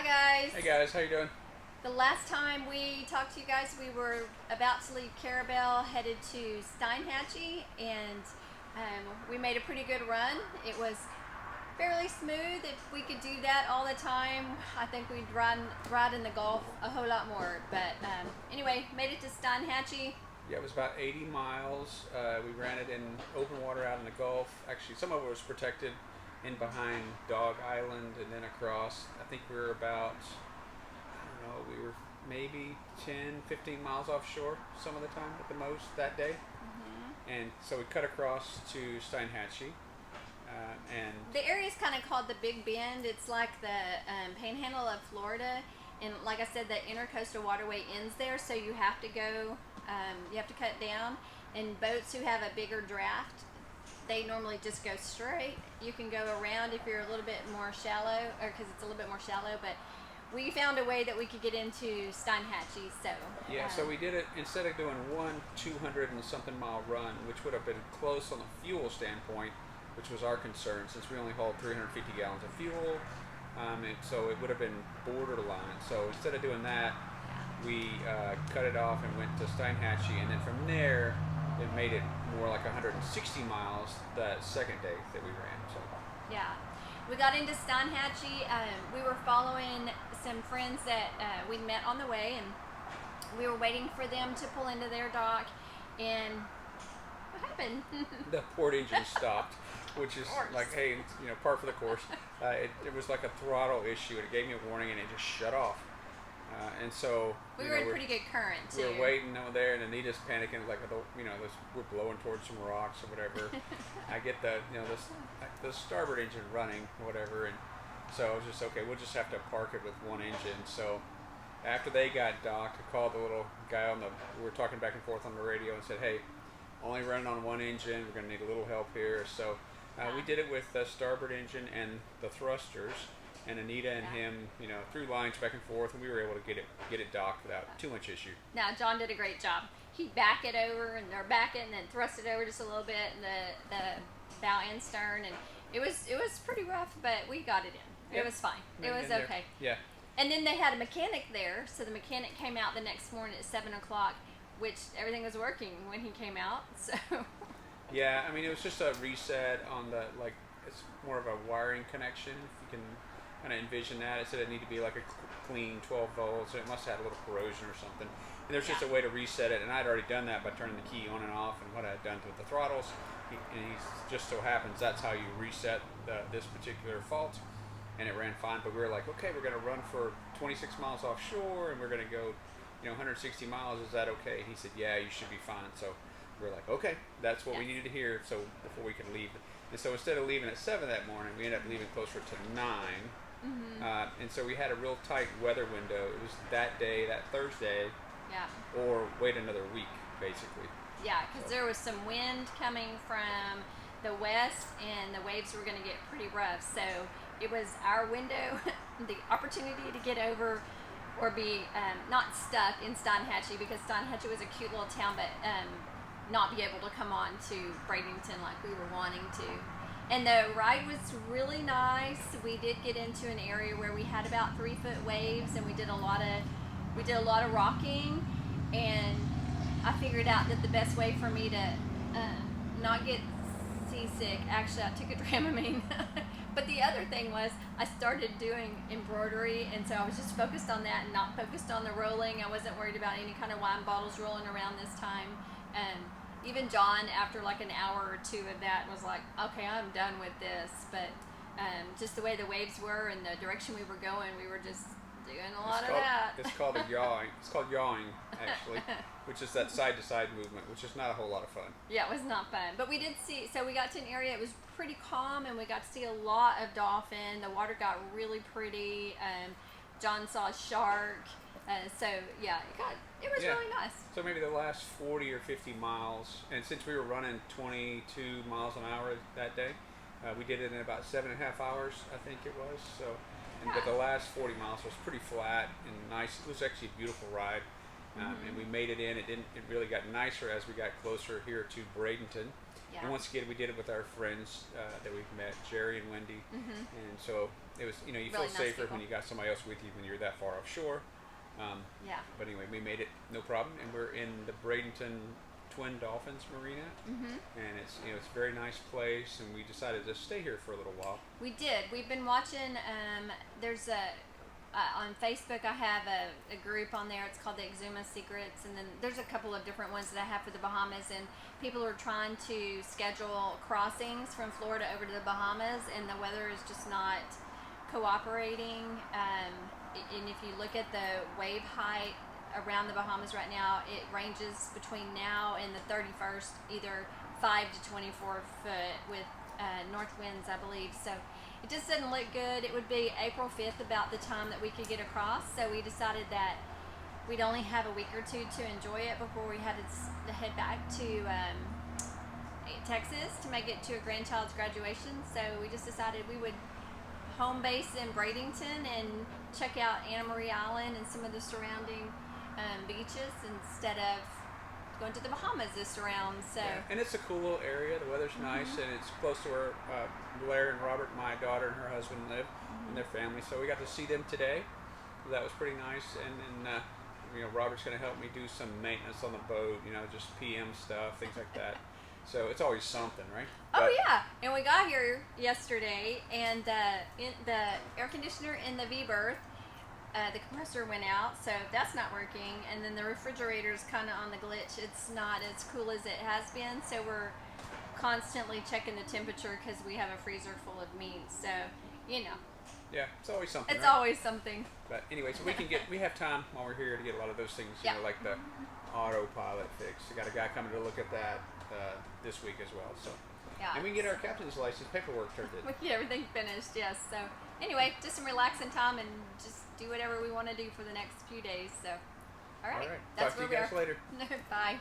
guys. Hey guys, how you doing? The last time we talked to you guys, we were about to leave Carabel, headed to Steinhatchee, and we made a pretty good run. It was fairly smooth. If we could do that all the time, I think we'd ride in the Gulf a whole lot more. But anyway, made it to Steinhatchee. Yeah, it was about 80 miles. We ran it in open water out in the Gulf. Actually, some of it was protected in behind Dog Island and then across. I think we were about, I don't know, we were maybe 10, 15 miles offshore some of the time at the most that day. And so we cut across to Steinhatchee. And The area is kind of called the Big Bend. It's like the panhandle of Florida. And like I said, the intercoastal waterway ends there, so you have to go, you have to cut down. And boats who have a bigger draft, they normally just go straight. You can go around if you're a little bit more shallow, or because it's a little bit more shallow, but we found a way that we could get into Steinhatchee, so. yeah, so we did it instead of doing one 200 and something mile run, which would have been close on the fuel standpoint, which was our concern since we only hauled 350 gallons of fuel. And so it would have been borderline. So instead of doing that, we cut it off and went to Steinhatchee, and then from there, it made it more like 160 miles that second day that we ran. So Yeah, we got into Steinhatchee. We were following some friends that we met on the way, and we were waiting for them to pull into their dock. And what happened? the port engine stopped, which is course. like, hey, par for the course. It was like a throttle issue, and it gave me a warning, and it just shut off. And so we were in pretty good current too. we were waiting over there, and Anita's panicking, like, we're blowing towards some rocks or whatever. I get the starboard engine running, whatever, and so I was just, okay, we'll just have to park it with one engine. So after they got docked, I called the little guy we were talking back and forth on the radio and said, hey, only running on one engine, we're going to need a little help here. So we did it with the starboard engine and the thrusters, and Anita and him, threw lines back and forth, and we were able to get it docked without too much issue. Now John did a great job. He'd back it over or back it and then thrust it over just a little bit, and the bow and stern, and it was pretty rough, but we got it in. Yep. It was fine. It was there. okay. Yeah. And then they had a mechanic there, so the mechanic came out the next morning at 7 o'clock, which everything was working when he came out. So. Yeah, I mean, it was just a reset on it's more of a wiring connection. If you can kind of envision that. It said it needed to be like a clean 12 volts, so it must have had a little corrosion or something. And there's just a way to reset it, and I'd already done that by turning the key on and off, and what I had done with the throttles. And he just so happens that's how you reset this particular fault, and it ran fine. But we were like, okay, we're going to run for 26 miles offshore, and we're going to go 160 miles. Is that okay? He said, yeah, you should be fine. So we were like, okay, that's what we needed to hear, so before we could leave. And so instead of leaving at 7 that morning, we ended up leaving closer to 9. And so we had a real tight weather window. It was that day, that Thursday, or wait another week, basically. Yeah, because there was some wind coming from the west, and the waves were going to get pretty rough. So it was our window, the opportunity to get over or be not stuck in Steinhatchee, because Steinhatchee was a cute little town, but not be able to come on to Bradenton like we were wanting to. And the ride was really nice. We did get into an area where we had about 3-foot waves, and we did a lot of rocking. And I figured out that the best way for me to not get seasick, actually I took a Dramamine. But the other thing was I started doing embroidery, and so I was just focused on that and not focused on the rolling. I wasn't worried about any kind of wine bottles rolling around this time. Even John, after like an hour or two of that, was like, okay, I'm done with this. But just the way the waves were and the direction we were going, we were just doing a lot of that. It's called yawing. It's called yawing, actually, which is that side-to-side movement, which is not a whole lot of fun. Yeah, it was not fun. But we did see, so we got to an area, it was pretty calm, and we got to see a lot of dolphin. The water got really pretty. John saw a shark. So yeah, it was really nice. So maybe the last 40 or 50 miles, and since we were running 22 miles an hour that day, we did it in about 7.5 hours, I think it was. So, but the last 40 miles was pretty flat and nice. It was actually a beautiful ride, and we made it in. It really got nicer as we got closer here to Bradenton. Yeah. And once again, we did it with our friends that we've met, Jerry and Wendy. And so it was, you really feel nice safer people. when you got somebody else with you when you're that far offshore. Yeah. But anyway, we made it no problem, and we're in the Bradenton Twin Dolphins Marina, and it's a very nice place, and we decided to stay here for a little while. We did. We've been watching. There's a on Facebook. I have a group on there. It's called the Exuma Secrets, and then there's a couple of different ones that I have for the Bahamas. And people are trying to schedule crossings from Florida over to the Bahamas, and the weather is just not cooperating. And if you look at the wave height around the Bahamas right now, it ranges between now and the 31st, either 5 to 24 foot with north winds, I believe. So it just doesn't look good. It would be April 5th about the time that we could get across. So we decided that we'd only have a week or two to enjoy it before we had to head back to Texas to make it to a grandchild's graduation. So we just decided we would home base in Bradenton and check out Anna Maria Island and some of the surrounding beaches instead of going to the Bahamas this round. So and it's a cool little area. The weather's nice, and it's close to where Blair and Robert, my daughter, and her husband live, and their family. So we got to see them today. So that was pretty nice. And Robert's going to help me do some maintenance on the boat. Just PM stuff, things like that. So it's always something, right? Oh yeah, and we got here yesterday, and the air conditioner in the V-berth, the compressor went out, so that's not working. And then the refrigerator's kind of on the glitch. It's not as cool as it has been, so we're constantly checking the temperature because we have a freezer full of meat. So Yeah, it's always something. it's right? always something. But anyway, so we have time while we're here to get a lot of those things, Yeah. like the autopilot fix. We got a guy coming to look at that this week as well. So, Yeah. and we can get our captain's license paperwork turned in. We get everything finished, yes. So anyway, just some relaxing time and just do whatever we want to do for the next few days. So, all right. All right. That's Talk to where you guys we are. later. Bye.